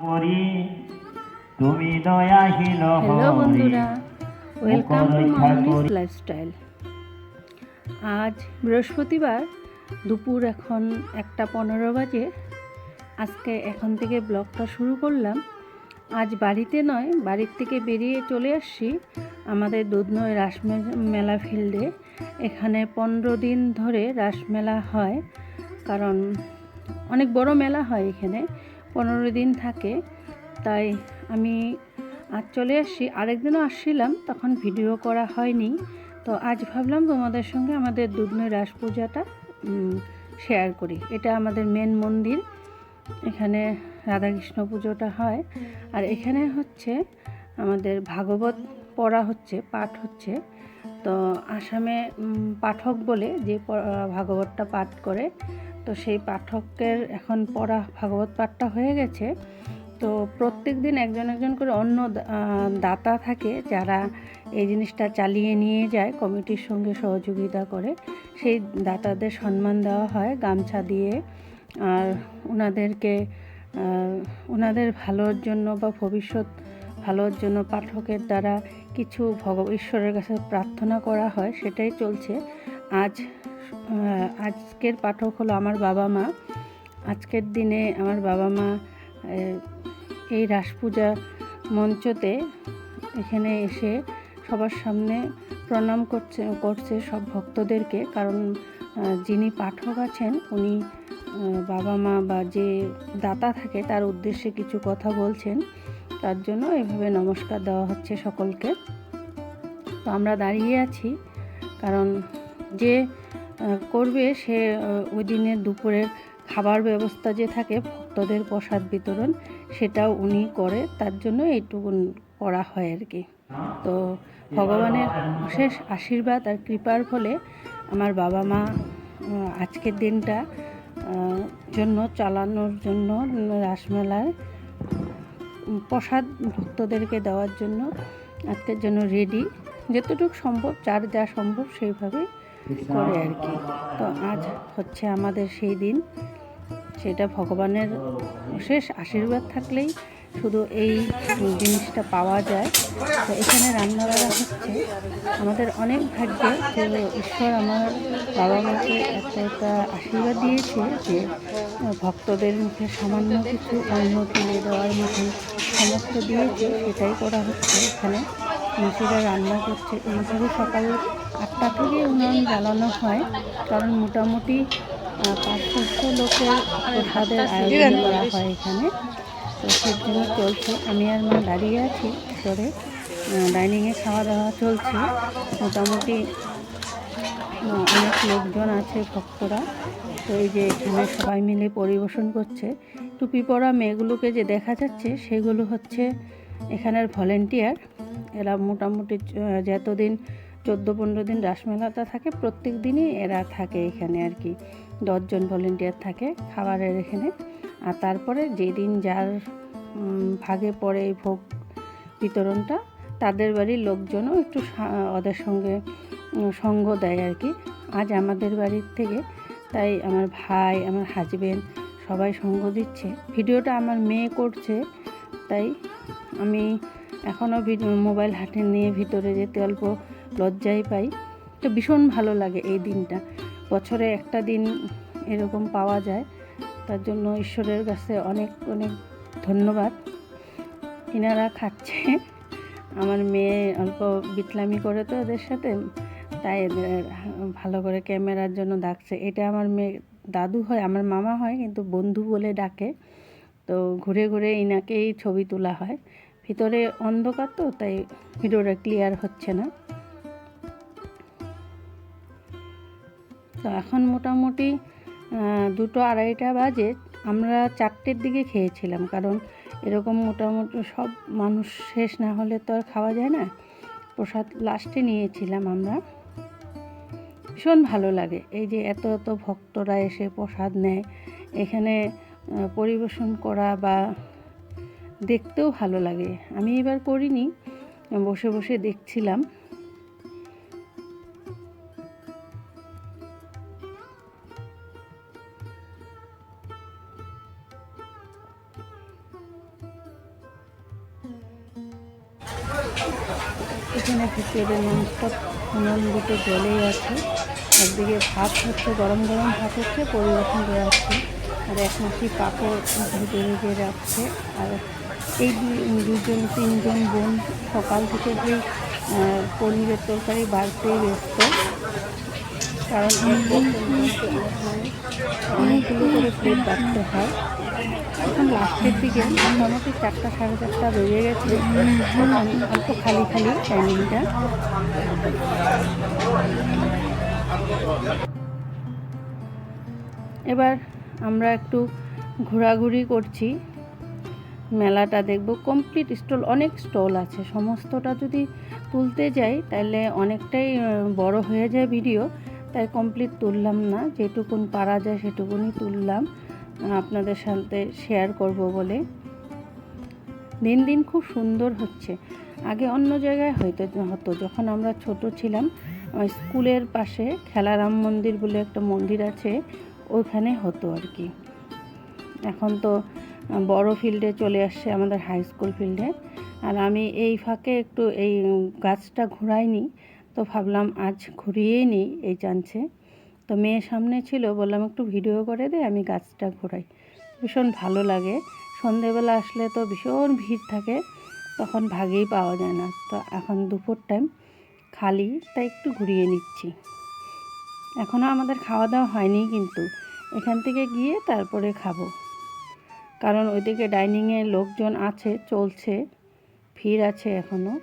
Hello বন্ধুরা, welcome to Mamoni's lifestyle. আজ বৃহস্পতিবার, দুপুর এখন 1:15 বাজে। আজকে এখন থেকে ব্লগটা শুরু করলাম। আজ বাড়িতে নয়, বাড়ির থেকে বেরিয়ে চলে আসছি আমাদের দুধনই রাসমেলা ফিল্ডে। এখানে 15 দিন ধরে রাসমেলা হয়, কারণ অনেক বড় মেলা হয় এখানে, 15 দিন থাকে। তাই আমি আজ চলে আসছি। আরেকদিনও আসছিলাম, তখন ভিডিও করা হয়নি। তো আজ ভাবলাম তোমাদের সঙ্গে আমাদের দুধনই রাস পূজাটা শেয়ার করি। এটা আমাদের মেন মন্দির, এখানে রাধাকৃষ্ণ পুজোটা হয়। আর এখানে হচ্ছে আমাদের ভাগবত পড়া হচ্ছে, পাঠ হচ্ছে। তো আসামে পাঠক বলে যে ভাগবতটা পাঠ করে, তো সেই পাঠকের এখন পড়া ভাগবত পাঠটা হয়ে গেছে। তো প্রত্যেক দিন একজন একজন করে অন্য দাতা থাকে, যারা এই জিনিসটা চালিয়ে নিয়ে যায়, কমিটির সঙ্গে সহযোগিতা করে। সেই দাতাদের সম্মান দেওয়া হয় গামছা দিয়ে। আর ওনাদের ভালোর জন্য বা ভবিষ্যৎ ভালোর জন্য পাঠকের দ্বারা কিছু ঈশ্বরের কাছে প্রার্থনা করা হয়, সেটাই চলছে। আজকের পাঠক হলো আমার বাবা মা। আজকের দিনে আমার বাবা মা এই রাস পূজা মঞ্চতে এখানে এসে সবার সামনে প্রণাম করছে সব ভক্তদেরকে। কারণ যিনি পাঠক আছেন, উনি বাবা মা বা যে দাতা থাকে তার উদ্দেশ্যে কিছু কথা বলছেন, তার জন্য এভাবে নমস্কার দেওয়া হচ্ছে সকলকে। তো আমরা দাঁড়িয়ে আছি, কারণ যে করবে সে ওই দিনের দুপুরের খাবার ব্যবস্থা যে থাকে, ভক্তদের প্রসাদ বিতরণ, সেটাও উনি করে, তার জন্য এইটুকু করা হয় আর কি। তো ভগবানের অশেষ আশীর্বাদ আর কৃপার ফলে আমার বাবা মা আজকের দিনটা জন্য চালানোর জন্য রাসমেলায় প্রসাদ ভক্তদেরকে দেওয়ার জন্য আজকের জন্য রেডি। যতটুকু সম্ভব, যার যা সম্ভব সেইভাবে করে আর কি। তো আজ হচ্ছে আমাদের সেই দিন, সেটা ভগবানের অশেষ আশীর্বাদ থাকলেই শুধু এই জিনিসটা পাওয়া যায়। তো এখানে রান্নাবাড়া হচ্ছে। আমাদের অনেক ভাগ্যে যে ঈশ্বর আমার বাবা মাকে এতটা আশীর্বাদ দিয়েছে যে ভক্তদের মুখে সামান্য কিছু অন্ন তুলে দেওয়ার মতন সমস্ত দিয়েছে, সেটাই করা হচ্ছে এখানে। মাসিরা রান্না করছে এইভাবে। সকাল 8টা থেকে উনুন জ্বালানো হয়, কারণ মোটামুটি 500 লোকের প্রসাদের আয়োজন করা হয় এখানে। তো সেই জন্য চলছে। আমি আর মা দাঁড়িয়ে আছি ভিতরে, ডাইনিংয়ে খাওয়া দাওয়া চলছে। মোটামুটি অনেক লোকজন আছে, ভক্তরা। তো এই যে এখানে সবাই মিলে পরিবেশন করছে। টুপি পরা মেয়েগুলোকে যে দেখা যাচ্ছে, সেগুলো হচ্ছে এখানের ভলেন্টিয়ার। এরা মোটামুটি যতদিন 14-15 দিন রাসমেলাটা থাকে, প্রত্যেক দিনই এরা থাকে এখানে আর কি। 10 জন ভলেন্টিয়ার থাকে খাবারের এখানে। আর তারপরে যেদিন যার ভাগে পড়ে এই ভোগ বিতরণটা, তাদের বাড়ির লোকজনও একটু ওদের সঙ্গে সঙ্গ দেয় আর কি। আজ আমাদের বাড়ির থেকে, তাই আমার ভাই, আমার হাজবেন্ড সবাই সঙ্গ দিচ্ছে। ভিডিওটা আমার মেয়ে করছে, তাই আমি এখনও মোবাইল হাতে নিয়ে ভিতরে যেতে অল্প লজ্জাই পাই। তো ভীষণ ভালো লাগে এই দিনটা। বছরে একটা দিন এরকম পাওয়া যায়, তার জন্য ঈশ্বরের কাছে অনেক অনেক ধন্যবাদ। ইনারা খাচ্ছে, আমার মেয়ে অল্প বিটলামি করে তো এদের সাথে, তাই ভালো করে ক্যামেরার জন্য ডাকছে। এটা আমার মেয়ে দাদু হয়, আমার মামা হয়, কিন্তু বন্ধু বলে ডাকে। তো ঘুরে ঘুরে ইনাকেই ছবি তোলা হয়। ভিতরে অন্ধকার তো, তাই ভিডিওটা ক্লিয়ার হচ্ছে না। তো এখন মোটামুটি 2-2:30 বাজে। আমরা 4টের দিকে খেয়েছিলাম, কারণ এরকম মোটামুটি সব মানুষ শেষ না হলে তো আর খাওয়া যায় না। প্রসাদ লাস্টে নিয়েছিলাম আমরা। ভীষণ ভালো লাগে এই যে এত এত ভক্তরা এসে প্রসাদ নেয়, এখানে পরিবেশন করা বা দেখতেও ভালো লাগে। আমি এবার করিনি, বসে বসে দেখছিলাম। এখানে ভিতরে ননস্টপ উনুন দুটো জ্বলেই আছে। একদিকে ভাত হচ্ছে, গরম গরম ভাত হচ্ছে, পরিবেশন করে আসছে, আর এক মাসি পাঁপড় ভেজে ভেজে রাখছে। আর এই দুজন তিনজন বোন সকাল থেকে সেই পনিরের তরকারি বাড়তেই ব্যস্ত, কারণ একজন অনেকগুলো করে প্লেট বাড়তে হয়। এখন লাস্টের দিকে মোটামুটি 4টা সাড়ে 4টা বেজে গেছে, এখন অল্প খালি খালি ডাইনিংটা। এবার আমরা একটু ঘোরাঘুরি করছি, মেলাটা দেখব। কমপ্লিট স্টল, অনেক স্টল আছে। সমস্তটা যদি তুলতে যাই তাহলে অনেকটাই বড় হয়ে যায় ভিডিও, তাই কমপ্লিট তুললাম না, যেটুকুন পারা যায় সেটুকুনই তুললাম আপনাদের সাথে শেয়ার করব বলে। দিন দিন খুব সুন্দর হচ্ছে। আগে অন্য জায়গায় হতো যখন আমরা ছোট ছিলাম, স্কুলের পাশে খেলারাম মন্দির বলে একটা মন্দির আছে, ওইখানে হতো আর কি। এখন তো বড় ফিল্ডে চলে আসছে, আমাদের হাই স্কুল ফিল্ডে। আর আমি এই ফাঁকে একটু এই গাছটা ঘুরাইনি, তো ভাবলাম আজ ঘুরিয়েই নিই এই চান্সে। তো মেয়ে সামনে ছিল, বললাম একটু ভিডিও করে দে, আমি গাছটা ঘোরাই। ভীষণ ভালো লাগে। সন্ধেবেলা আসলে তো ভীষণ ভিড় থাকে, তখন ভাগেই পাওয়া যায় না। তো এখন দুপুর টাইম খালি, তাই একটু ঘুরিয়ে নিচ্ছি। এখনও আমাদের খাওয়া দাওয়া হয়নি, কিন্তু এখান থেকে গিয়ে তারপরে খাবো, কারণ ওইদিকে ডাইনিংয়ে লোকজন আছে, চলছে, ভিড় আছে এখনও।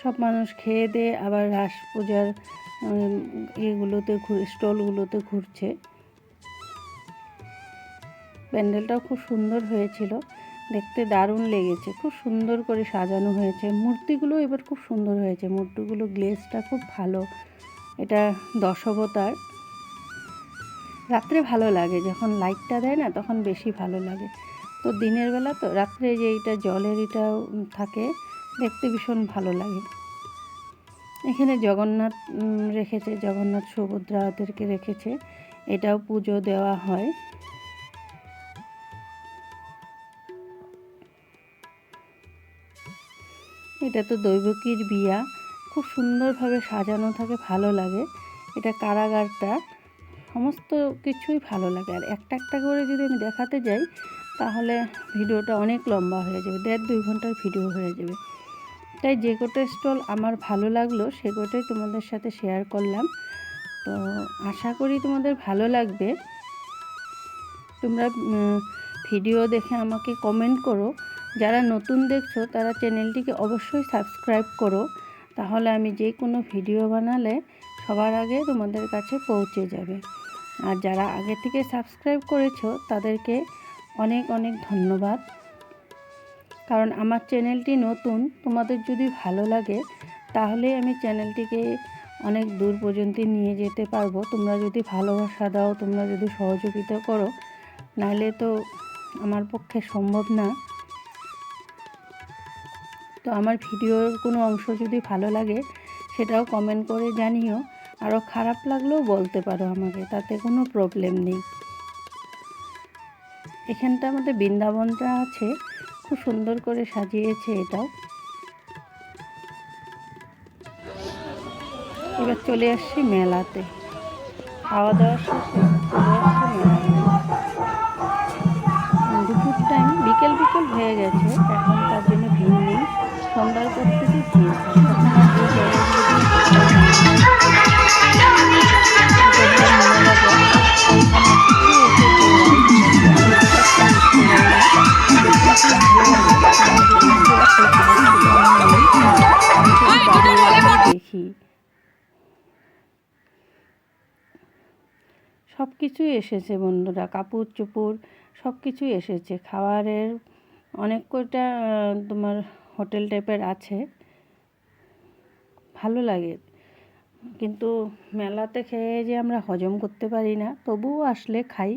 সব মানুষ খেয়ে দিয়ে আবার রাস পূজার স্টলগুলোতে ঘুরছে। প্যান্ডেলটাও খুব সুন্দর হয়েছিল, দেখতে দারুণ লেগেছে, খুব সুন্দর করে সাজানো হয়েছে। মূর্তিগুলো এবার খুব সুন্দর হয়েছে, মূর্তিগুলো গ্লেজটা খুব ভালো। এটা দশাবতার। রাত্রে ভালো লাগে, যখন লাইটটা দেয় না তখন বেশি ভালো লাগে। তো দিনের বেলা তো, রাত্রে যে এইটা জলের এটাও থাকে, দেখতে ভীষণ ভালো লাগে। এখানে জগন্নাথ রেখেছে, জগন্নাথ সুভদ্রা ওদেরকে রেখেছে, এটাও পুজো দেওয়া হয়। এটা তো দৈবকীর বিয়া, খুব সুন্দরভাবে সাজানো থাকে, ভালো লাগে। এটা কারাগারটা, সমস্ত কিছুই ভালো লাগে। আর একটা একটা করে যদি আমি দেখাতে যাই তাহলে ভিডিওটা অনেক লম্বা হয়ে যাবে, 1.5-2 ঘন্টার ভিডিও হয়ে যাবে। তাই যে কটা স্টল আমার ভালো লাগলো সে কটাই তোমাদের সাথে শেয়ার করলাম। তো আশা করি তোমাদের ভালো লাগবে। তোমরা ভিডিও দেখে আমাকে কমেন্ট করো। যারা নতুন দেখছো তারা চ্যানেলটিকে অবশ্যই সাবস্ক্রাইব করো, তাহলে আমি যে কোনো ভিডিও বানালে সবার আগে তোমাদের কাছে পৌঁছে যাবে। আর যারা আগে থেকে সাবস্ক্রাইব করেছো তাদেরকে অনেক অনেক ধন্যবাদ, কারণ আমার চ্যানেলটি নতুন। তোমাদের যদি ভালো লাগে তাহলে আমি চ্যানেলটিকে অনেক দূর পর্যন্ত নিয়ে যেতে পারবো। তোমরা যদি ভালোবাসা দাও, তোমরা যদি সহযোগিতা করো, নাহলে তো আমার পক্ষে সম্ভব না। তো আমার ভিডিওর কোনো অংশ যদি ভালো লাগে সেটাও কমেন্ট করে জানিও, আরও খারাপ লাগলেও বলতে পারো আমাকে, তাতে কোনো প্রবলেম নেই। এখানটা আমাদের বৃন্দাবনটা আছে, খুব সুন্দর করে সাজিয়েছে এটাও। এবার চলে আসছি মেলাতে, খাওয়া দাওয়া শেষে চলে আসছি মেলাতে। দুপুর টাইম, বিকেল বিকেল হয়ে গেছে এখন, তার জন্য ভিড় নেই। সন্ধ্যার পর থেকে ভিড় হয়, তখন আর এই জায়গাগুলো দিয়ে কোথাও যায় না। এটা হলো মিনাবাজার, এইখানে কিছু এসে ঘোরাই। আমি যেটা বুঝতে পারি না, দেখতে খুব ভালো লাগে। আমি যদি ঘোরা সেই সাহসটুকু আমার নেই, আমি শুধু দাঁড়িয়ে দাঁড়িয়ে দেখি। সব কিছুই এসেছে বন্ধুরা, কাপড় চোপড় সব কিছুই এসেছে। খাবারের অনেক কটা তোমার হোটেল টাইপের আছে, ভালো লাগে। কিন্তু মেলাতে খেয়ে যে আমরা হজম করতে পারি না, তবুও আসলে খাই।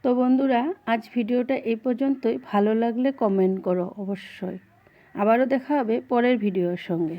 তো বন্ধুরা, আজ ভিডিওটা এই পর্যন্তই। ভালো লাগলে কমেন্ট করো অবশ্যই। আবারও দেখা হবে পরের ভিডিওর সঙ্গে।